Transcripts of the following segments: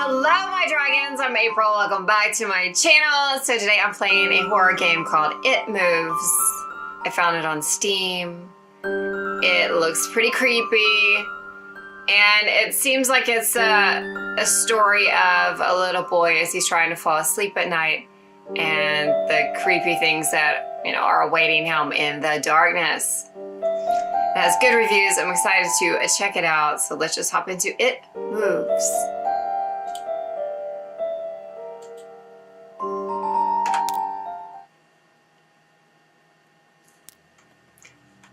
Hello my dragons, I'm April, welcome back to my channel. So today I'm playing a horror game called It Moves. I found it on Steam. It looks pretty creepy. And it seems like it's a story of a little boy as he's trying to fall asleep at night. And the creepy things that, are awaiting him in the darkness. It has good reviews, I'm excited to check it out. So let's just hop into It Moves.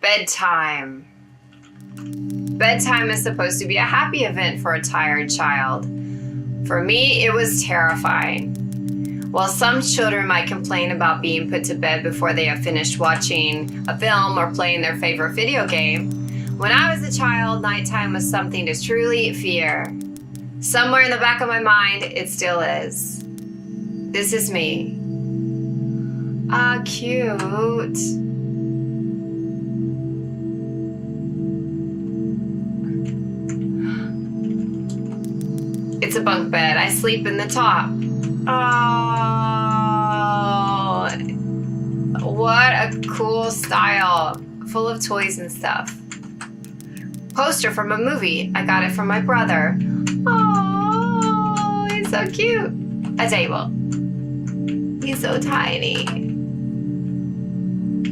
Bedtime. Bedtime is supposed to be a happy event for a tired child. For me, it was terrifying. While some children might complain about being put to bed before they have finished watching a film or playing their favorite video game, when I was a child, nighttime was something to truly fear. Somewhere in the back of my mind, it still is. This is me. Ah, cute. It's a bunk bed. I sleep in the top. Oh, what a cool style. Full of toys and stuff. Poster from a movie. I got it from my brother. Oh, he's so cute. A table. He's so tiny.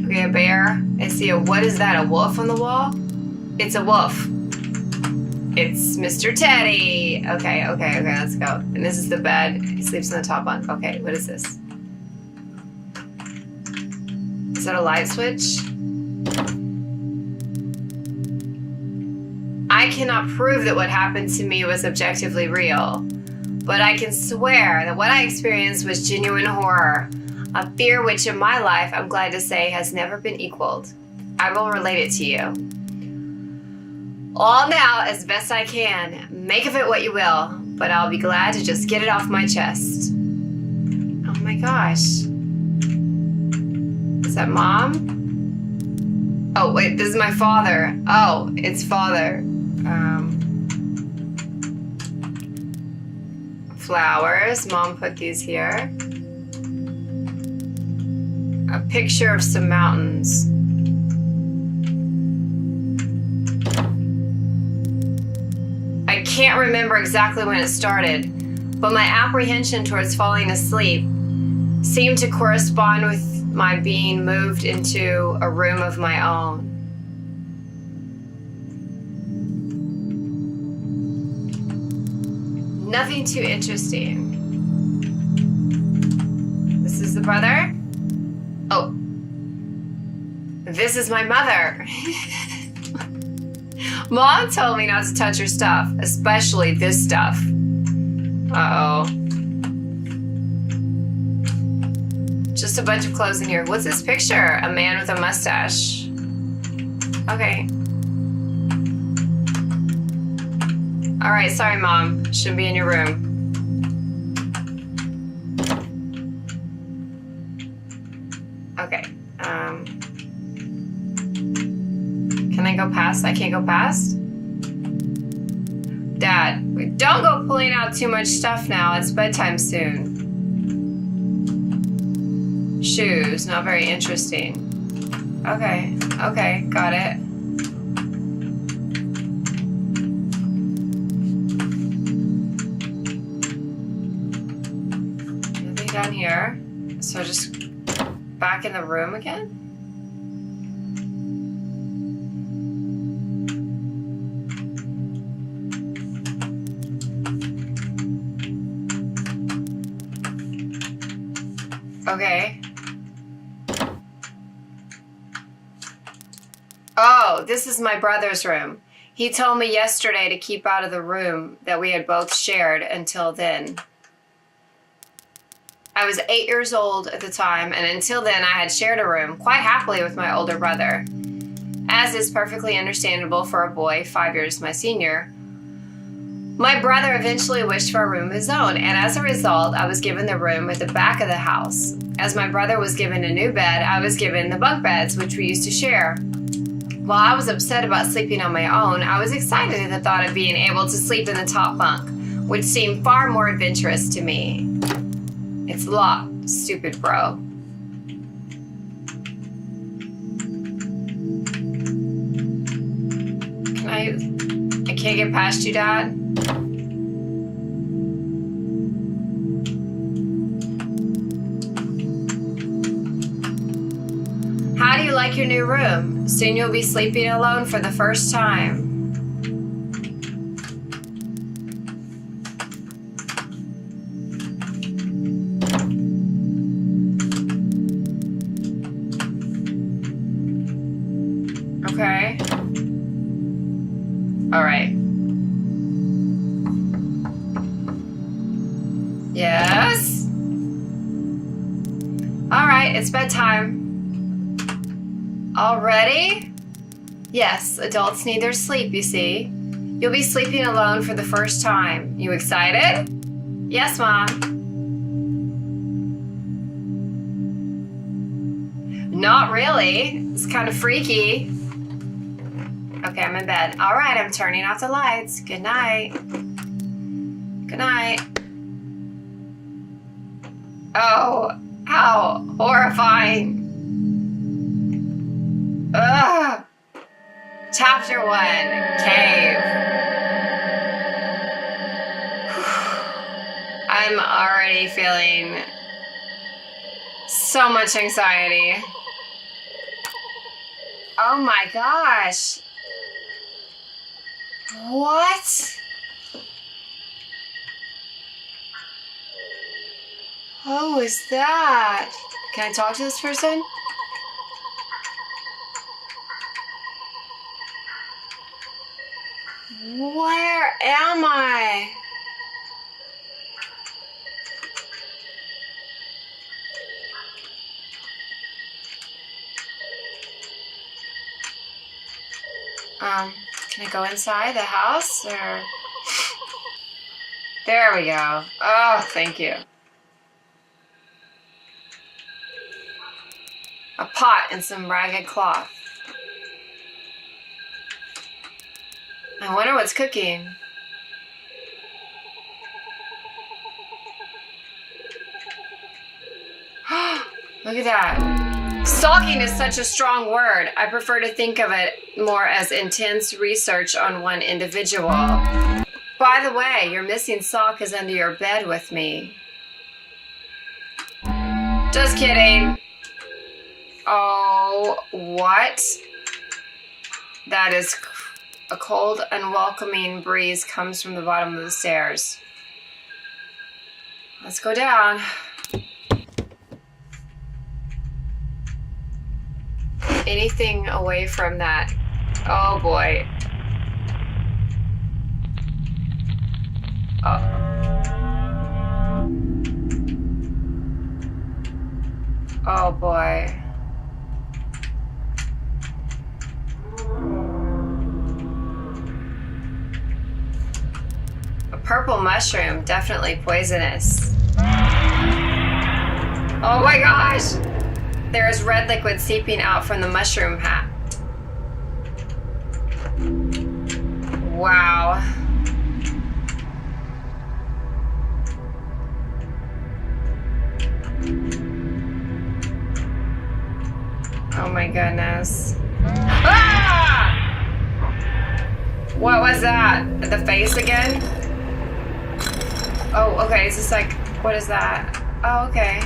Okay, a bear. I see what is that? A wolf on the wall? It's a wolf. It's Mr. Teddy. Okay, let's go. And this is the bed. He sleeps in the top bunk. Okay, what is this? Is that a light switch? I cannot prove that what happened to me was objectively real, but I can swear that what I experienced was genuine horror, a fear which in my life, I'm glad to say, has never been equaled. I will relate it to you. All now, as best I can. Make of it what you will, but I'll be glad to just get it off my chest. Oh my gosh. Is that mom? Oh wait, this is my father. Oh, it's father. Flowers, mom put these here. A picture of some mountains. I can't remember exactly when it started, but my apprehension towards falling asleep seemed to correspond with my being moved into a room of my own. Nothing too interesting. This is the brother. Oh, this is my mother. Mom told me not to touch her stuff, especially this stuff. Uh-oh. Just a bunch of clothes in here. What's this picture? A man with a mustache. Okay. All right, sorry, Mom. Shouldn't be in your room. Okay. Can I go past? I can't go past? Dad, don't go pulling out too much stuff now. It's bedtime soon. Shoes, not very interesting. Okay, got it. Nothing down here. So just back in the room again? Okay. Oh, this is my brother's room. He told me yesterday to keep out of the room that we had both shared until then. I was 8 years old at the time, and until then I had shared a room quite happily with my older brother. As is perfectly understandable for a boy 5 years my senior, my brother eventually wished for a room of his own, and as a result, I was given the room at the back of the house. As my brother was given a new bed, I was given the bunk beds, which we used to share. While I was upset about sleeping on my own, I was excited at the thought of being able to sleep in the top bunk, would seem far more adventurous to me. It's locked, stupid bro. I can't get past you, Dad. How do you like your new room? Soon you'll be sleeping alone for the first time. Okay. All right. Yes. All right, it's bedtime. Already? Yes, adults need their sleep, you see. You'll be sleeping alone for the first time. You excited? Yes, Mom. Not really. It's kind of freaky. Okay, I'm in bed. All right, I'm turning off the lights. Good night. Good night. Oh, how horrifying. Ugh. Chapter 1, Cave. I'm already feeling so much anxiety. Oh my gosh. What? Who is that? Can I talk to this person? Where am I? Can I go inside the house or? There we go. Oh, thank you. A pot and some ragged cloth. I wonder what's cooking. Look at that. Stalking is such a strong word. I prefer to think of it more as intense research on one individual. By the way, your missing sock is under your bed with me. Just kidding. Oh, what? That is a cold, unwelcoming breeze comes from the bottom of the stairs. Let's go down. Anything away from that. Oh boy. Oh. Oh boy. A purple mushroom, definitely poisonous. Oh my gosh! There is red liquid seeping out from the mushroom hat. Wow. Oh my goodness. Ah! What was that? The face again? Oh, okay. Is this like, what is that? Oh, okay.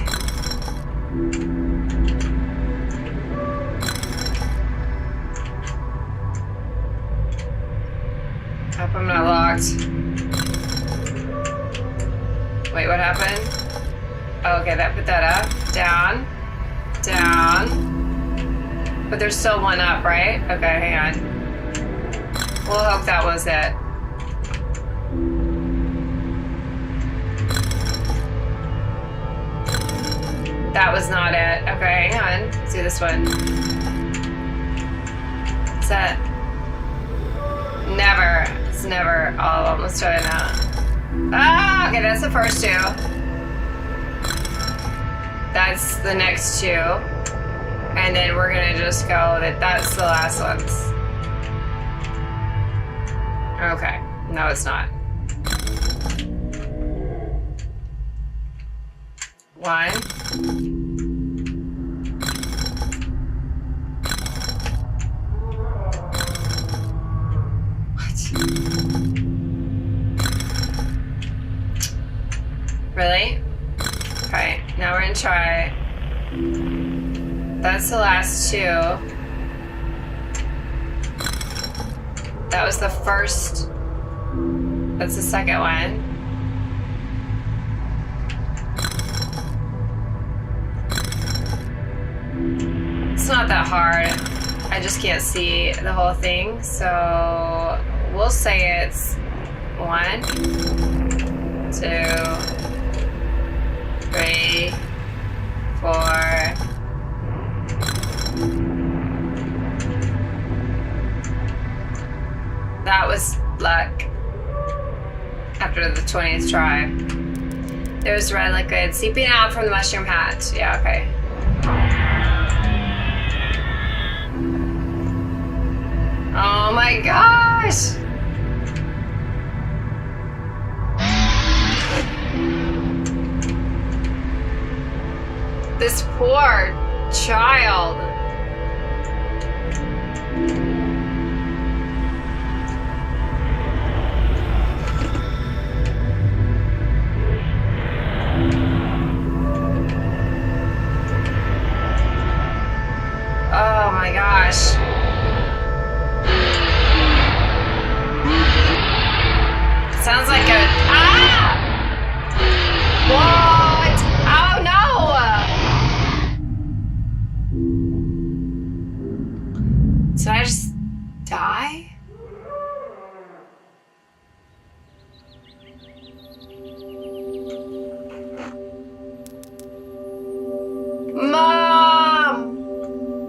Hope I'm not locked. Wait, what happened? Oh, okay, that put that up. Down. Down. But there's still one up, right? Okay, hang on. We'll hope that was it. That was not it. Okay, hang on. Let's do this one. What's that? Never. It's never all of them. Let's try it now. Ah, okay, that's the first two. That's the next two. And then we're gonna just go that that's the last ones. Okay, no it's not. 1. What? Really? Okay, now we're gonna try. That's the last 2. That was the first. That's the second one. It's not that hard. I just can't see the whole thing, so we'll say it's 1, 2, 3, 4. That was luck. After the 20th try. There's red liquid seeping out from the mushroom hat. Yeah, okay. Oh my gosh! This poor child. Oh my gosh. Sounds like a... Ah! What? Oh no! Did I just die? Mom!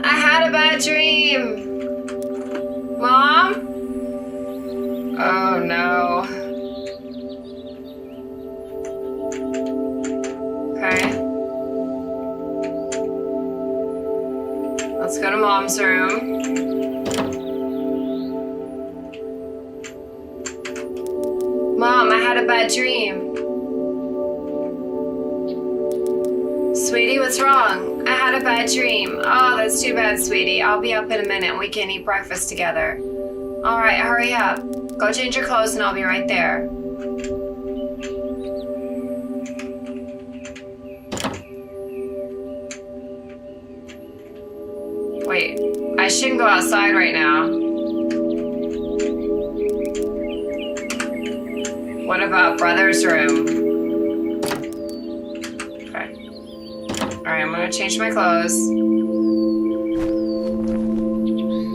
I had a bad dream. Mom? Oh no. Okay. Let's go to Mom's room. Mom, I had a bad dream. Sweetie, what's wrong? I had a bad dream. Oh, that's too bad, sweetie. I'll be up in a minute and we can eat breakfast together. All right, hurry up. Go change your clothes and I'll be right there. Wait, I shouldn't go outside right now. What about brother's room? Alright, I'm gonna change my clothes.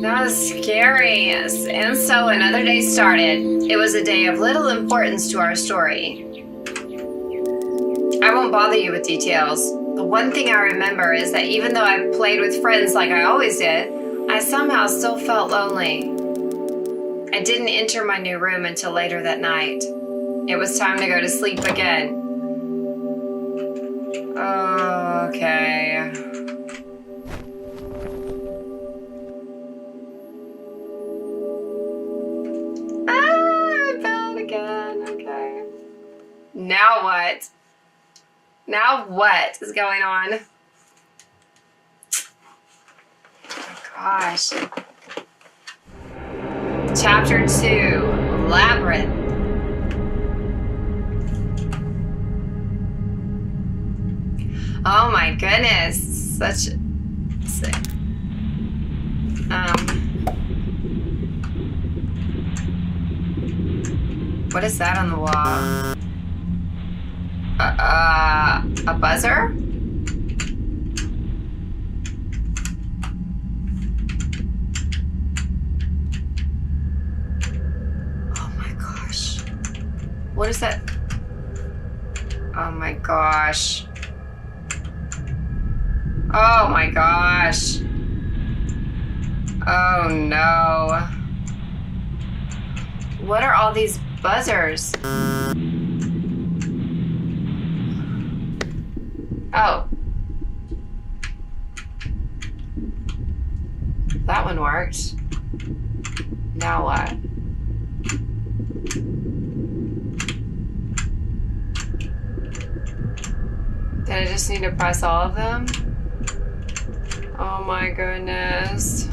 That was scary. And so another day started. It was a day of little importance to our story. I won't bother you with details. The one thing I remember is that even though I played with friends like I always did, I somehow still felt lonely. I didn't enter my new room until later that night. It was time to go to sleep again. Okay. I fell again. Okay. Now what? Now what is going on? Oh gosh. Chapter 2, Labyrinth. Oh my goodness, such sick. What is that on the wall? A buzzer? Oh my gosh. What is that? Oh my gosh. Oh my gosh. Oh no. What are all these buzzers? Oh. That one worked. Now what? Then I just need to press all of them. Oh my goodness.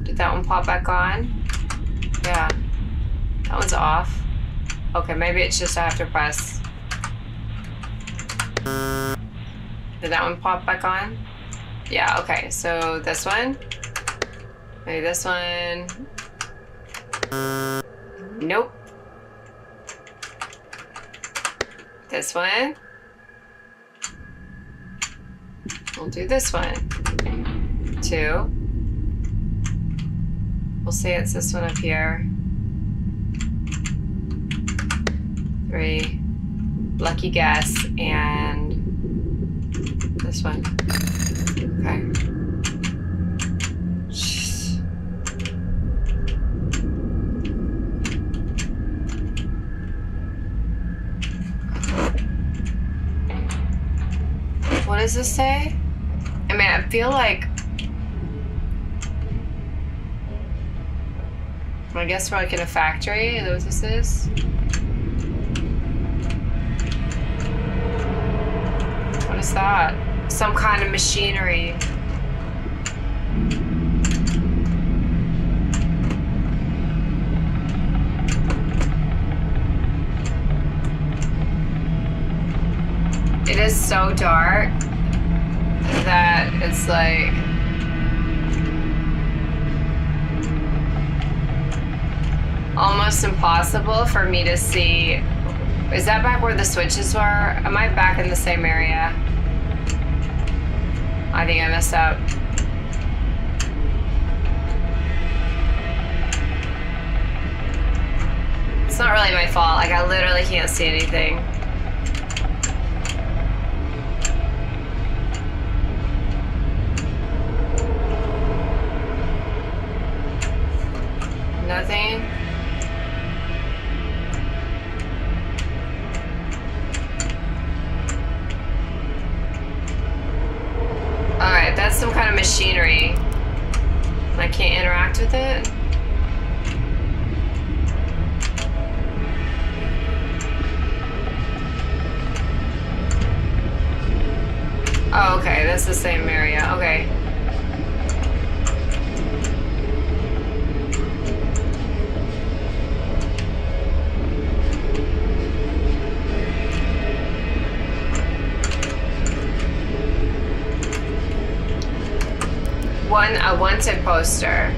Did that one pop back on? Yeah. That one's off. Okay, maybe it's just I have to press. Did that one pop back on? Yeah, okay. So this one. Maybe this one. Nope. This one. We'll do this one. 2. We'll say it's this one up here. 3. Lucky guess. And this one. Okay. Jeez. What does this say? I mean, I feel like... I guess we're like in a factory. Is that what this is? What is that? Some kind of machinery. It is so dark that it's like almost impossible for me to see. Is that back where the switches were? Am I back in the same area? I think I messed up. It's not really my fault. Like, I literally can't see anything. Nothing. Alright, that's some kind of machinery. I can't interact with it. Oh, okay, that's the same area. Okay. A wanted poster.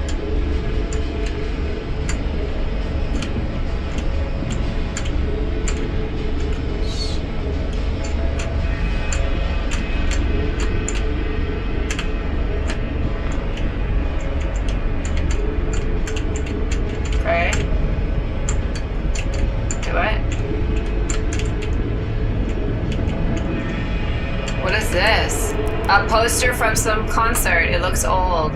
Okay. Do what? What is this? A poster from some concert. It looks old.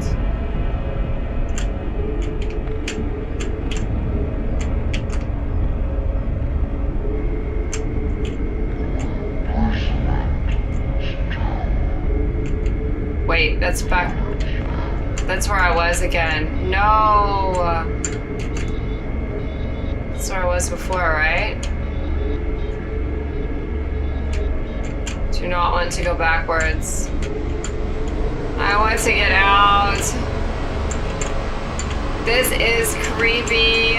Wait, that's back. That's where I was again. No. That's where I was before, right? Do not want to go backwards. I want to get out. This is creepy.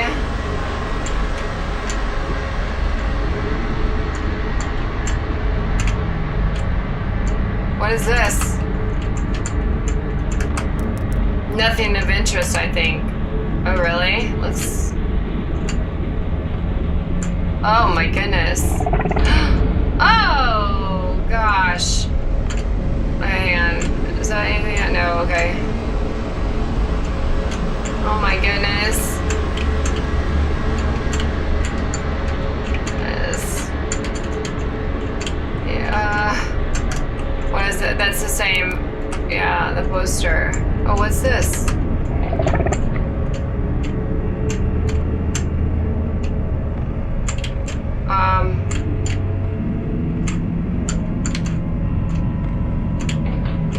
What is this? Nothing of interest, I think. Oh, really? Let's... Oh, my goodness. Oh, gosh. Hang on. Is that anything? No, okay. Oh, my goodness. Yes. Yeah. What is it? That's the same... Yeah, the poster. Oh, what's this?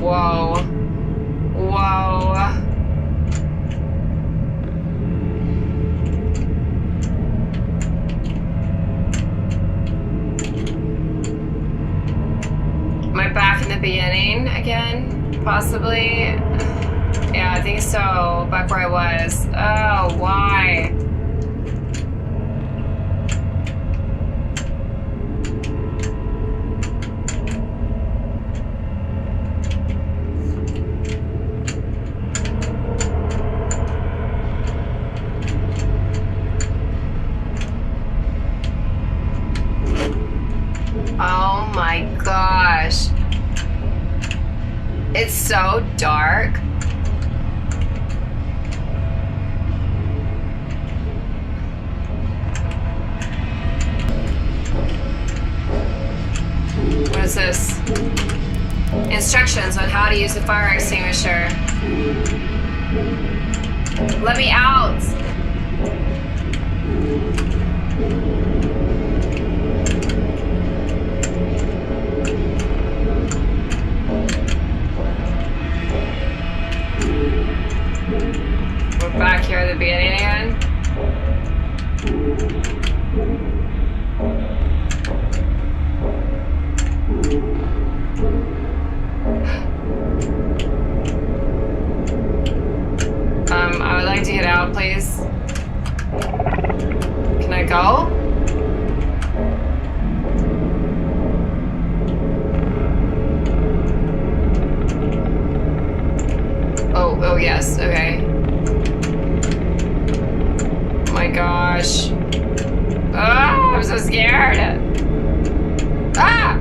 Whoa. Whoa. again? Possibly? Yeah, I think so. Back where I was. Oh, why? Oh my gosh. It's so dark. What is this? Instructions on how to use a fire extinguisher. Let me out! We're back here at the beginning again. I would like to get out, please. Can I go? Oh yes, okay. Oh my gosh. Ah, I'm so scared. Ah!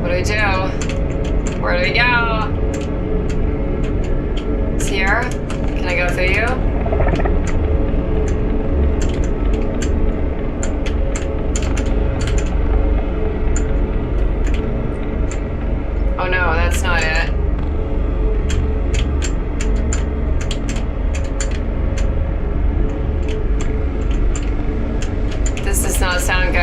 What do we do? Where do we go? It's here. Can I go through you? Oh no, that's not it. This does not sound good.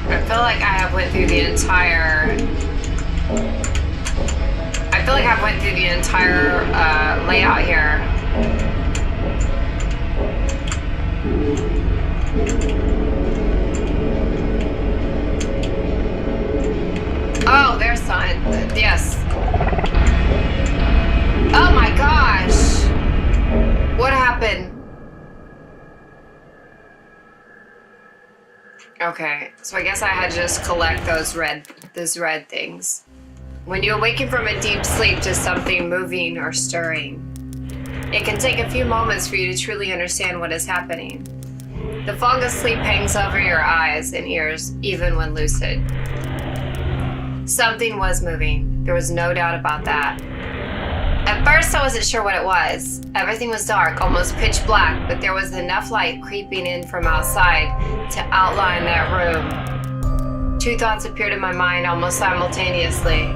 I feel like I have went through the entire... I feel like I've went through the entire layout here. Oh, there's sign. Yes. Oh my gosh. What happened? Okay, so I guess I had to just collect those red things. When you awaken from a deep sleep to something moving or stirring, it can take a few moments for you to truly understand what is happening. The fog of sleep hangs over your eyes and ears even when lucid. Something was moving. There was no doubt about that. At first, I wasn't sure what it was. Everything was dark, almost pitch black, but there was enough light creeping in from outside to outline that room. Two thoughts appeared in my mind almost simultaneously.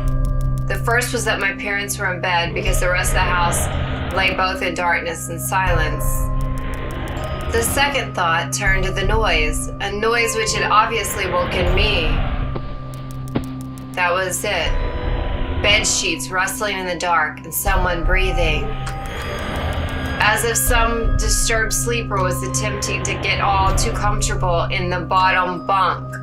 The first was that my parents were in bed because the rest of the house lay both in darkness and silence. The second thought turned to the noise, a noise which had obviously woken me. That was it. Bed sheets rustling in the dark and someone breathing. As if some disturbed sleeper was attempting to get all too comfortable in the bottom bunk.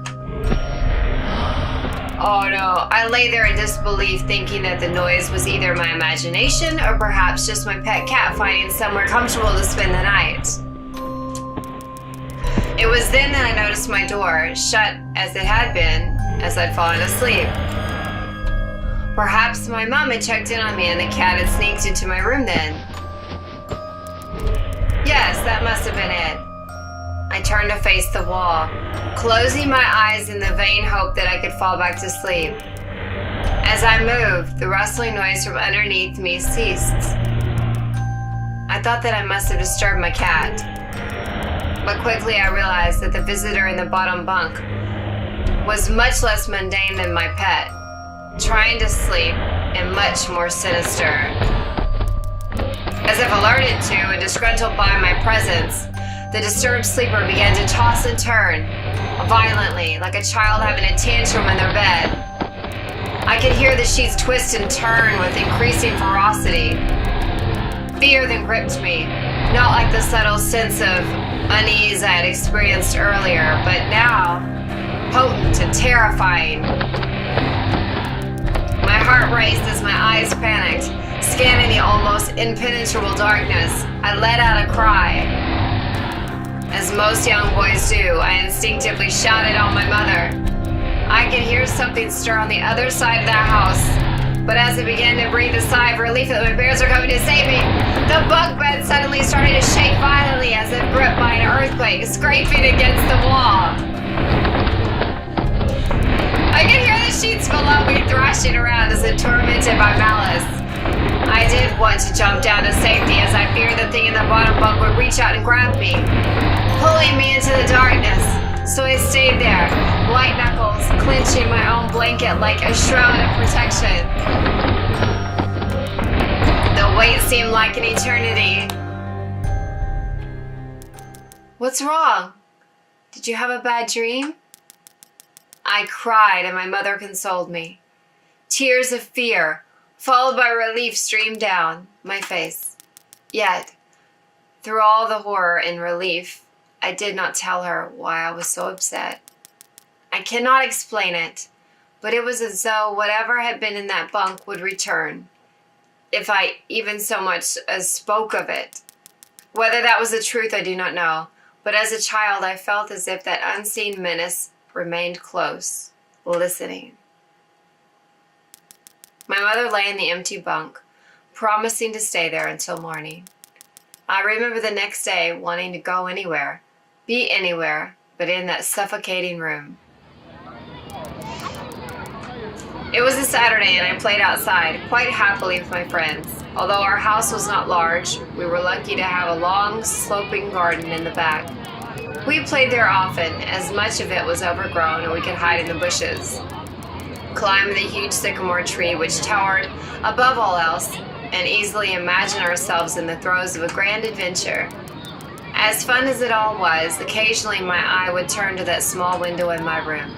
Oh no, I lay there in disbelief thinking that the noise was either my imagination or perhaps just my pet cat finding somewhere comfortable to spend the night. It was then that I noticed my door, shut as it had been, as I'd fallen asleep. Perhaps my mom had checked in on me and the cat had sneaked into my room then. Yes, that must have been it. I turned to face the wall, closing my eyes in the vain hope that I could fall back to sleep. As I moved, the rustling noise from underneath me ceased. I thought that I must have disturbed my cat. But quickly I realized that the visitor in the bottom bunk was much less mundane than my pet, trying to sleep and much more sinister. As if alerted to and disgruntled by my presence, The disturbed sleeper began to toss and turn violently, like a child having a tantrum in their bed. I could hear the sheets twist and turn with increasing ferocity. Fear then gripped me, not like the subtle sense of unease I had experienced earlier, but now potent and terrifying. My heart raced as my eyes panicked, scanning the almost impenetrable darkness. I let out a cry. As most young boys do, I instinctively shouted on my mother. I could hear something stir on the other side of the house, but as I began to breathe a sigh of relief that my parents were coming to save me, the bunk bed suddenly started to shake violently as if gripped by an earthquake, scraping against the wall. I could hear the sheets below me thrashing around as if tormented by malice. I did want to jump down to safety as I feared the thing in the bottom bunk would reach out and grab me, pulling me into the darkness. So I stayed there, white knuckles clenching my own blanket like a shroud of protection. The wait seemed like an eternity. What's wrong? Did you have a bad dream? I cried and my mother consoled me. Tears of fear, followed by relief, streamed down my face. Yet, through all the horror and relief, I did not tell her why I was so upset. I cannot explain it, but it was as though whatever had been in that bunk would return, if I even so much as spoke of it. Whether that was the truth, I do not know, but as a child I felt as if that unseen menace remained close, listening. My mother lay in the empty bunk, promising to stay there until morning. I remember the next day wanting to go anywhere, be anywhere, but in that suffocating room. It was a Saturday and I played outside, quite happily with my friends. Although our house was not large, we were lucky to have a long, sloping garden in the back. We played there often, as much of it was overgrown and we could hide in the bushes, climb the huge sycamore tree which towered above all else, and easily imagine ourselves in the throes of a grand adventure. As fun as it all was, occasionally my eye would turn to that small window in my room.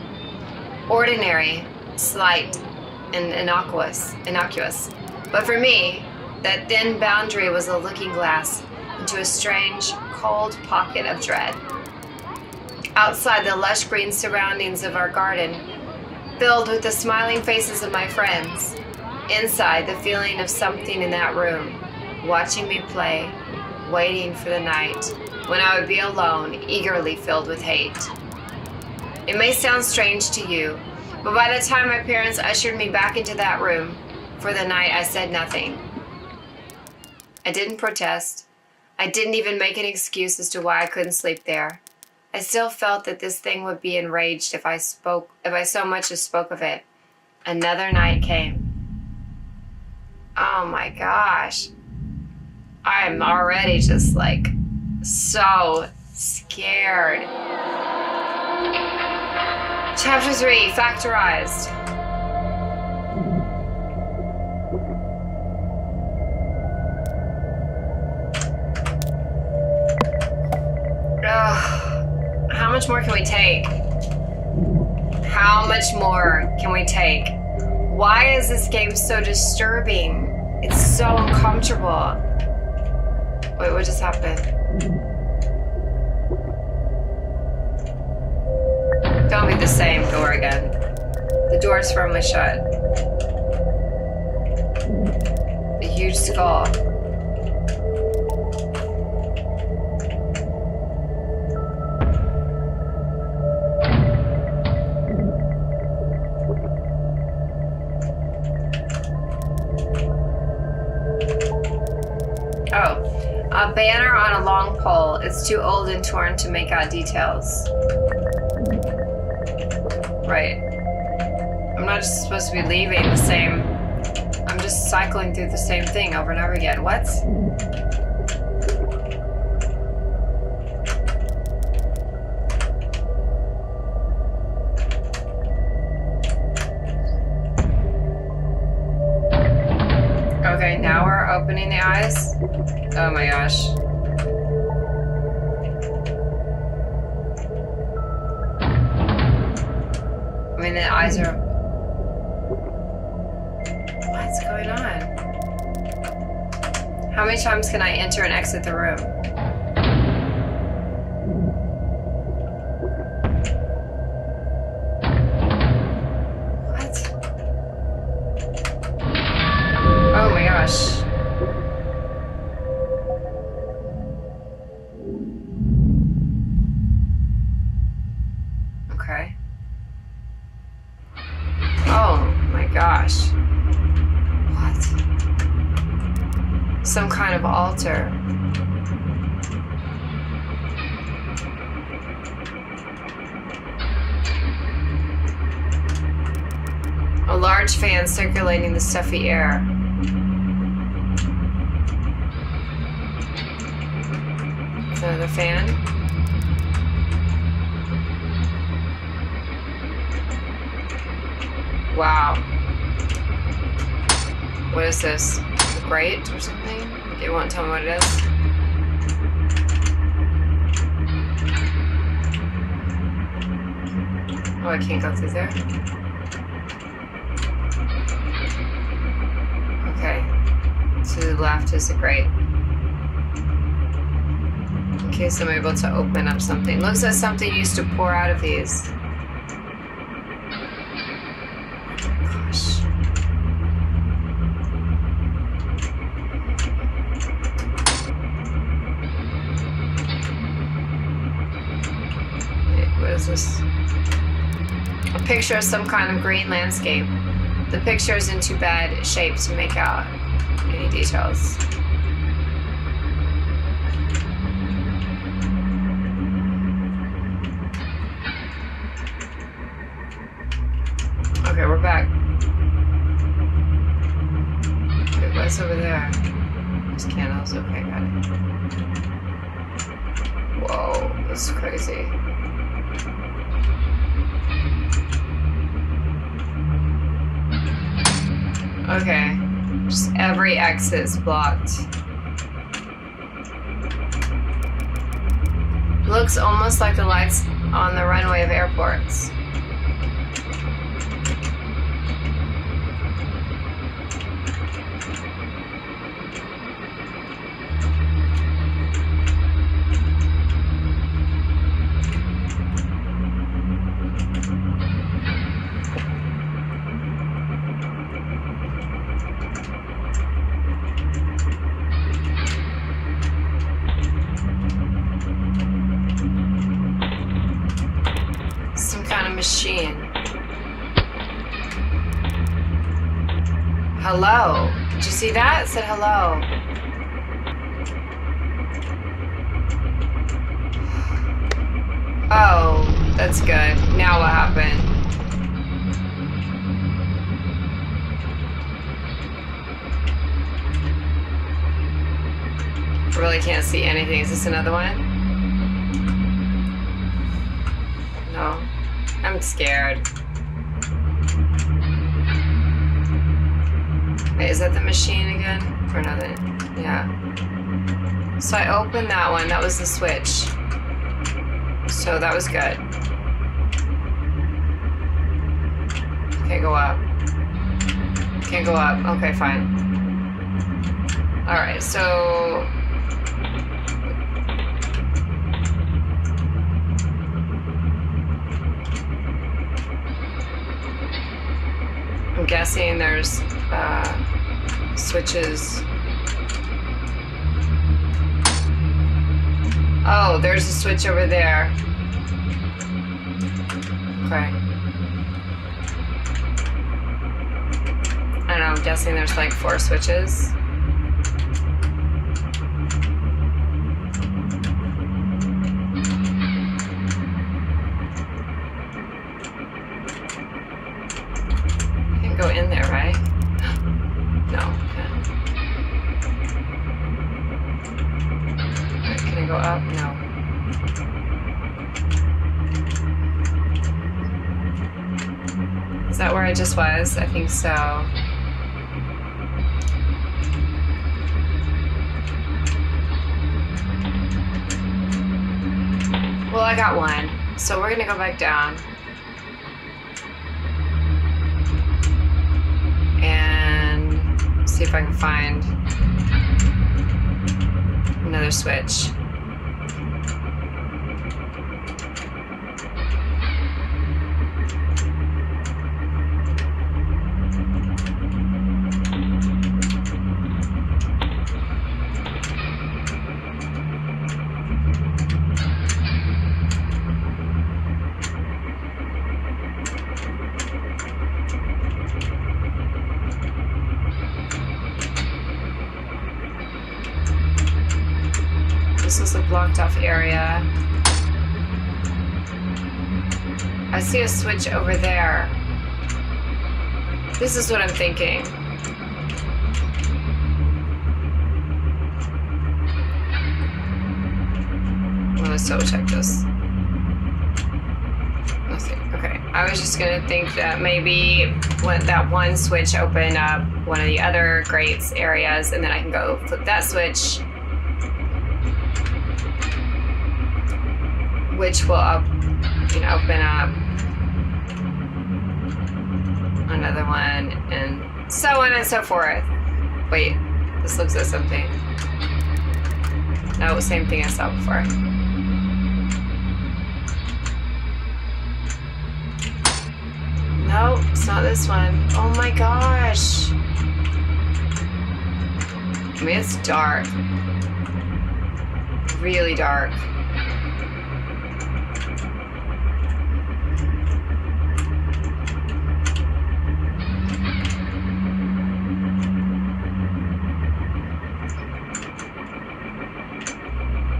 Ordinary, slight, and innocuous. But for me, that thin boundary was a looking glass into a strange, cold pocket of dread. Outside the lush green surroundings of our garden, filled with the smiling faces of my friends. Inside, the feeling of something in that room, watching me play, waiting for the night, when I would be alone, eagerly filled with hate. It may sound strange to you, but by the time my parents ushered me back into that room for the night, I said nothing. I didn't protest. I didn't even make an excuse as to why I couldn't sleep there. I still felt that this thing would be enraged if I so much as spoke of it. Another night came. Oh my gosh. I'm already just like so scared. Chapter 3, Factorized. How much more can we take? How much more can we take? Why is this game so disturbing? It's so uncomfortable. Wait, what just happened? Don't be the same door again. The door is firmly shut. A huge skull. A banner on a long pole. It's too old and torn to make out details. Right. I'm not just supposed to be leaving the same... I'm just cycling through the same thing over and over again. What? Okay, now we're opening the eyes. Oh my gosh. mean, the eyes are... What's going on? How many times can I enter and exit the room? What? Oh my gosh. Okay. Oh my gosh. What? Some kind of altar. A large fan circulating the stuffy air. Is that another fan? Wow. What is this? A grate or something? It won't tell me what it is. Oh, I can't go through there. Okay. To the left is a grate. In case I'm able to open up something. Looks like something used to pour out of these. Gosh. Wait, what is this? A picture of some kind of green landscape. The picture is in too bad shape to make out any details. Okay, we're back. Wait, what's over there? There's candles. Okay, got it. Whoa, this is crazy. Okay, just every exit is blocked. Looks almost like the lights on the runway of airports. Machine. Hello. Did you see that? It said hello. Oh, that's good. Now what happened? I really can't see anything. Is this another one? No. I'm scared. Wait, is that the machine again? Or another? Yeah. So I opened that one. That was the switch. So that was good. Can't go up. Can't go up. Okay, fine. Alright, so... I'm guessing there's switches. Oh, there's a switch over there. Okay. I don't know, I'm guessing there's like 4 switches. Go in there, right? No. Okay. Wait, can I go up? No. Is that where I just was? I think so. Well, I got one. So we're gonna go back down. See if I can find another switch. This is a blocked off area. I see a switch over there. This is what I'm thinking. Let's double check this. Nothing. Okay. I was just gonna think that maybe when that one switch open up one of the other grates areas, and then I can go flip that switch, which will open up another one, and so on and so forth. Wait, this looks at something. No, same thing I saw before. No, it's not this one. Oh my gosh. I mean, it's dark. Really dark.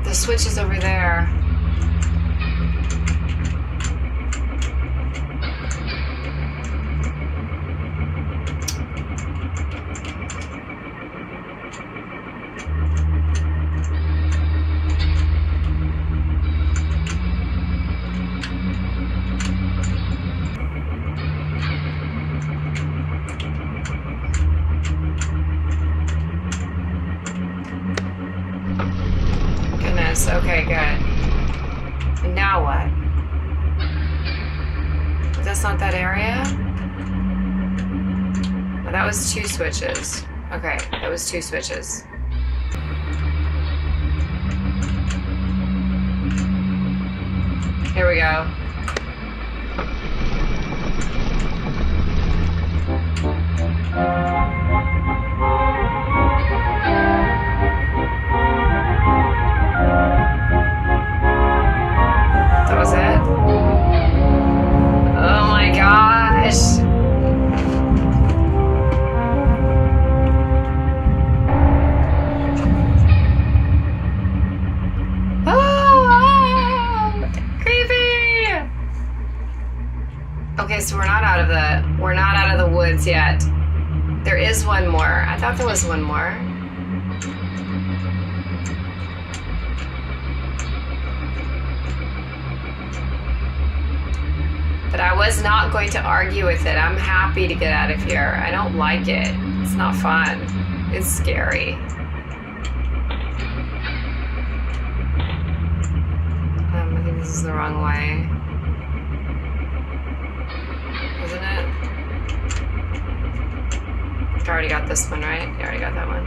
The switch is over there. Okay, good. And now what? That's not that area? Oh, that was 2 switches. Okay, that was 2 switches. Here we go. Okay, so we're not out of the woods yet. There is one more. I thought there was one more. But I was not going to argue with it. I'm happy to get out of here. I don't like it. It's not fun. It's scary. I think this is the wrong way. Isn't it? I already got this one, right? I already got that one.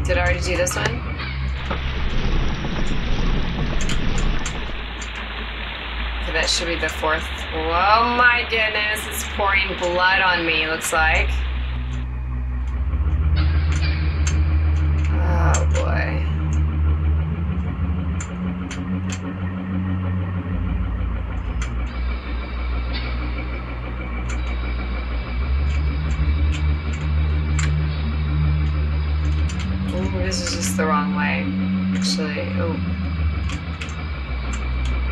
Did I already do this one? Okay, that should be the 4th. Oh my goodness, it's pouring blood on me, looks like. Oh boy. This is just the wrong way, actually. Oh.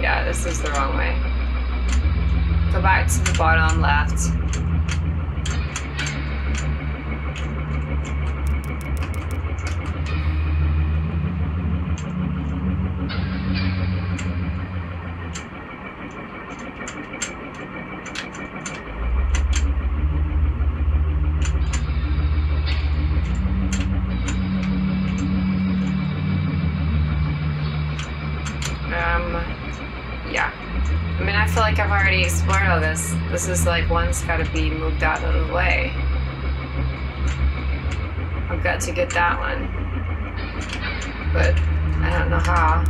Yeah, this is the wrong way. Go back to the bottom left. feel like I've already explored all this. This is like one's got to be moved out of the way. I've got to get that one. But I don't know how.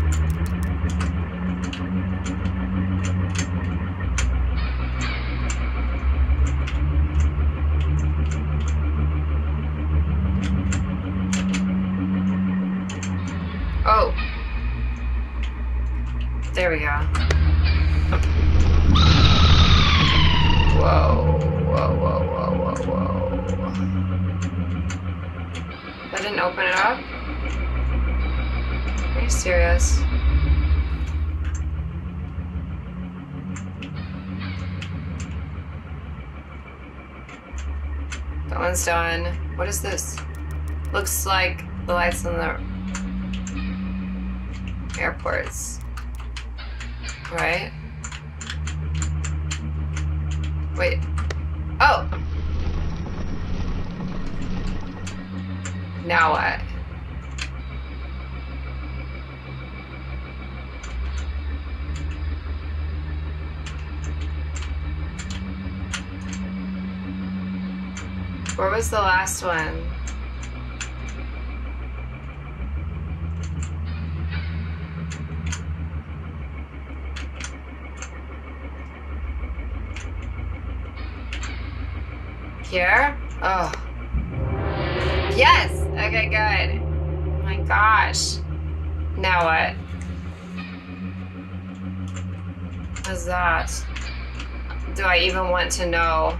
Oh. There we go. Whoa, whoa, whoa, whoa, whoa, whoa. That didn't open it up? Are you serious? That one's done. What is this? Looks like the lights on the airports. Right? Wait. Oh! Now what? Where was the last one? Here? Oh. Yes! Okay, good. Oh my gosh. Now what? What's that? Do I even want to know?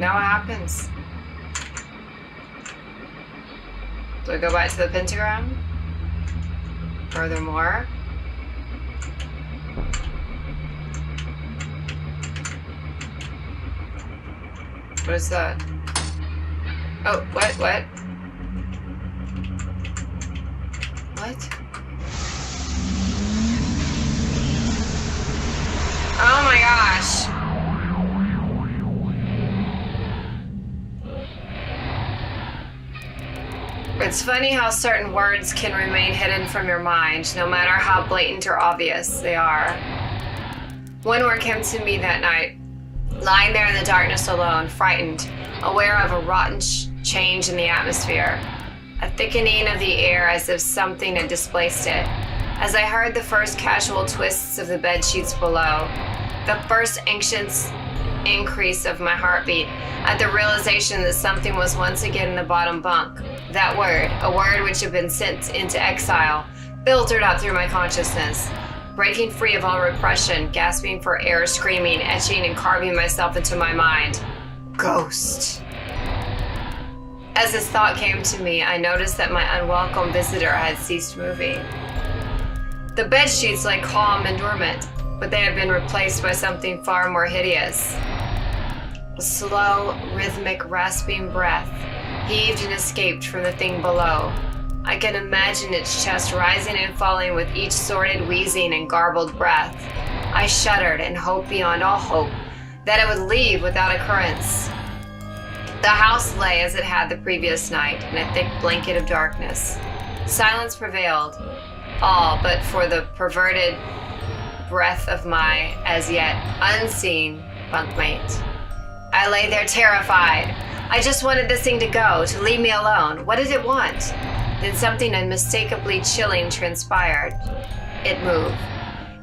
Now what happens? Do I go back to the pentagram? Are there more? What is that? Oh, what? What? Oh my gosh. It's funny how certain words can remain hidden from your mind, no matter how blatant or obvious they are. One word came to me that night, lying there in the darkness alone, frightened, aware of a rotten change in the atmosphere, a thickening of the air as if something had displaced it. As I heard the first casual twists of the bed sheets below, the first anxious increase of my heartbeat at the realization that something was once again in the bottom bunk. That word, a word which had been sent into exile, filtered up through my consciousness, breaking free of all repression, gasping for air, screaming, etching and carving myself into my mind. Ghost. As this thought came to me, I noticed that my unwelcome visitor had ceased moving. The bed sheets lay calm and dormant, but they had been replaced by something far more hideous. A slow, rhythmic, rasping breath heaved and escaped from the thing below. I can imagine its chest rising and falling with each sordid wheezing and garbled breath. I shuddered and hoped beyond all hope that it would leave without occurrence. The house lay as it had the previous night, in a thick blanket of darkness. Silence prevailed, all but for the perverted breath of my, as yet unseen, bunkmate. I lay there terrified. I just wanted this thing to go, to leave me alone. What did it want? Then something unmistakably chilling transpired. It moved.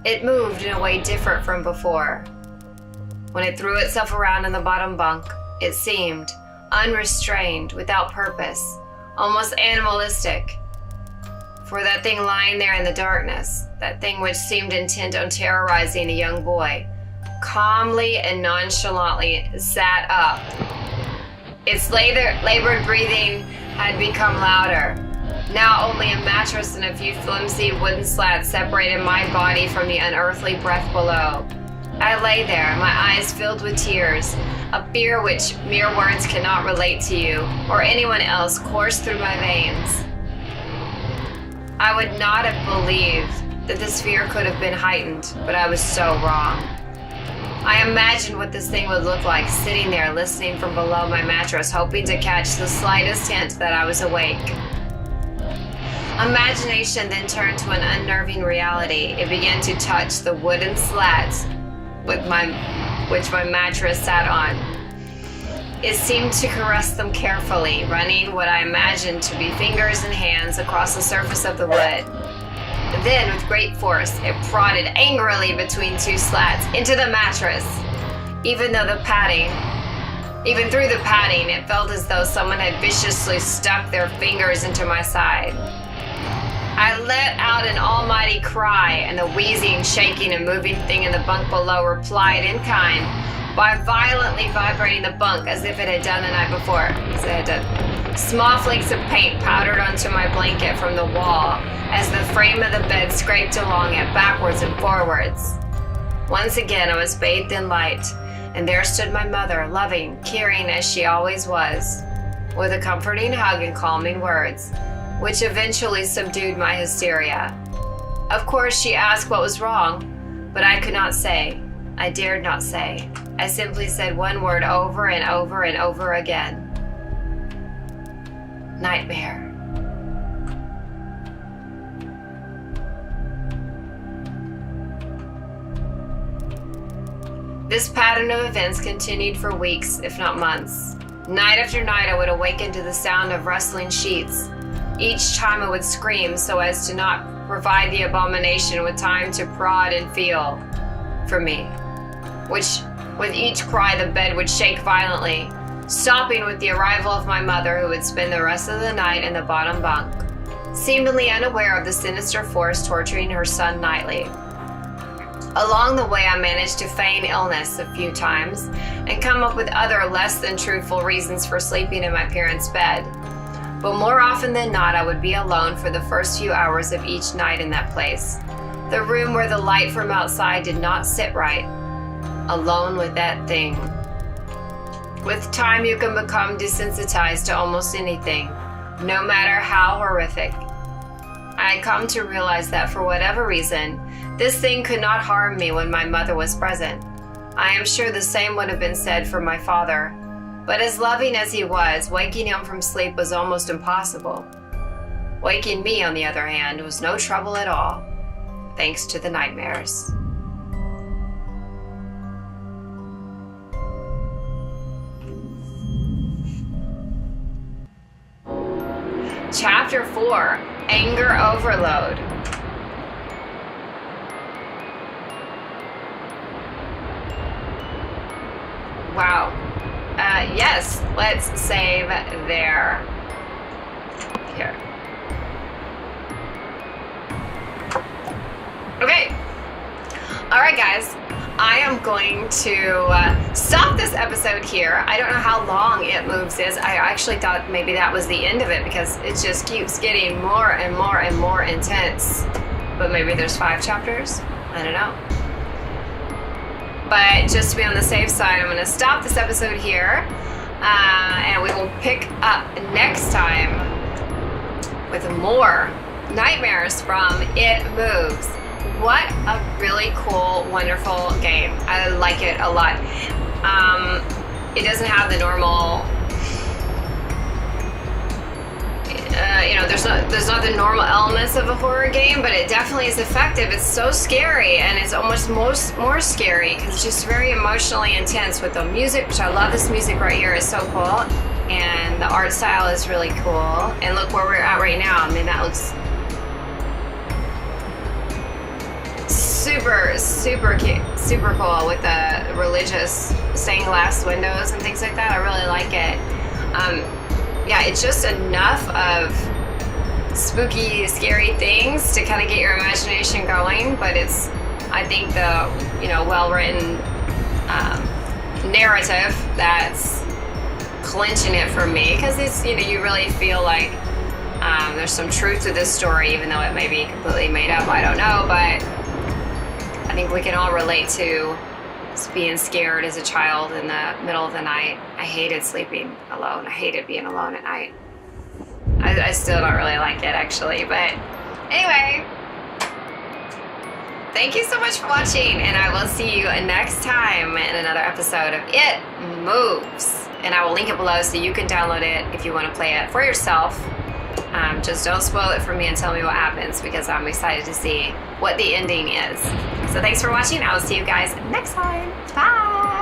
It moved in a way different from before. When it threw itself around in the bottom bunk, it seemed unrestrained, without purpose, almost animalistic. For that thing lying there in the darkness, that thing which seemed intent on terrorizing a young boy, calmly and nonchalantly sat up. Its labored breathing had become louder. Now only a mattress and a few flimsy wooden slats separated my body from the unearthly breath below. I lay there, my eyes filled with tears. A fear which mere words cannot relate to you or anyone else coursed through my veins. I would not have believed that this fear could have been heightened, but I was so wrong. I imagined what this thing would look like, sitting there listening from below my mattress, hoping to catch the slightest hint that I was awake. Imagination then turned to an unnerving reality. It began to touch the wooden slats which my mattress sat on. It seemed to caress them carefully, running what I imagined to be fingers and hands across the surface of the wood. Then, with great force, it prodded angrily between two slats into the mattress. Even through the padding, it felt as though someone had viciously stuck their fingers into my side. I let out an almighty cry, and the wheezing, shaking, and moving thing in the bunk below replied in kind by violently vibrating the bunk as if it had done the night before. As it had done. Small flakes of paint powdered onto my blanket from the wall as the frame of the bed scraped along it backwards and forwards. Once again, I was bathed in light, and there stood my mother, loving, caring as she always was, with a comforting hug and calming words, which eventually subdued my hysteria. Of course, she asked what was wrong, but I could not say. I dared not say. I simply said one word over and over and over again. Nightmare. This pattern of events continued for weeks, if not months. Night after night, I would awaken to the sound of rustling sheets. Each time I would scream so as to not provide the abomination with time to prod and feel for me, which with each cry the bed would shake violently, stopping with the arrival of my mother, who would spend the rest of the night in the bottom bunk, seemingly unaware of the sinister force torturing her son nightly. Along the way, I managed to feign illness a few times and come up with other less than truthful reasons for sleeping in my parents' bed. But more often than not, I would be alone for the first few hours of each night in that place. The room where the light from outside did not sit right. Alone with that thing. With time, you can become desensitized to almost anything, no matter how horrific. I had come to realize that for whatever reason, this thing could not harm me when my mother was present. I am sure the same would have been said for my father. But as loving as he was, waking him from sleep was almost impossible. Waking me, on the other hand, was no trouble at all, thanks to the nightmares. Chapter 4, Anger Overload. Wow. Yes, let's save there. Here. Okay. All right, guys. I am going to stop this episode here. I don't know how long It Moves is. I actually thought maybe that was the end of it because it just keeps getting more and more and more intense. But maybe there's 5 chapters? I don't know. But just to be on the safe side, I'm going to stop this episode here. And we will pick up next time with more nightmares from It Moves. What a really cool, wonderful game. I like it a lot. It doesn't have the normal, there's not the normal elements of a horror game, but it definitely is effective. It's so scary, and it's almost more scary because it's just very emotionally intense with the music, which I love. This music right here is so cool, and the art style is really cool. And look where we're at right now. I mean, that looks super cool with the religious stained glass windows and things like that. I really like it. Yeah, it's just enough of spooky, scary things to kind of get your imagination going, but it's, I think, the well-written narrative that's clinching it for me, because it's, you really feel like there's some truth to this story, even though it may be completely made up. I don't know, but I think we can all relate to being scared as a child in the middle of the night. I hated sleeping alone. I hated being alone at night. I still don't really like it, actually. But anyway, thank you so much for watching, and I will see you next time in another episode of It Moves. And I will link it below so you can download it if you want to play it for yourself. Just don't spoil it for me and tell me what happens, because I'm excited to see what the ending is. So thanks for watching. I will see you guys next time. Bye!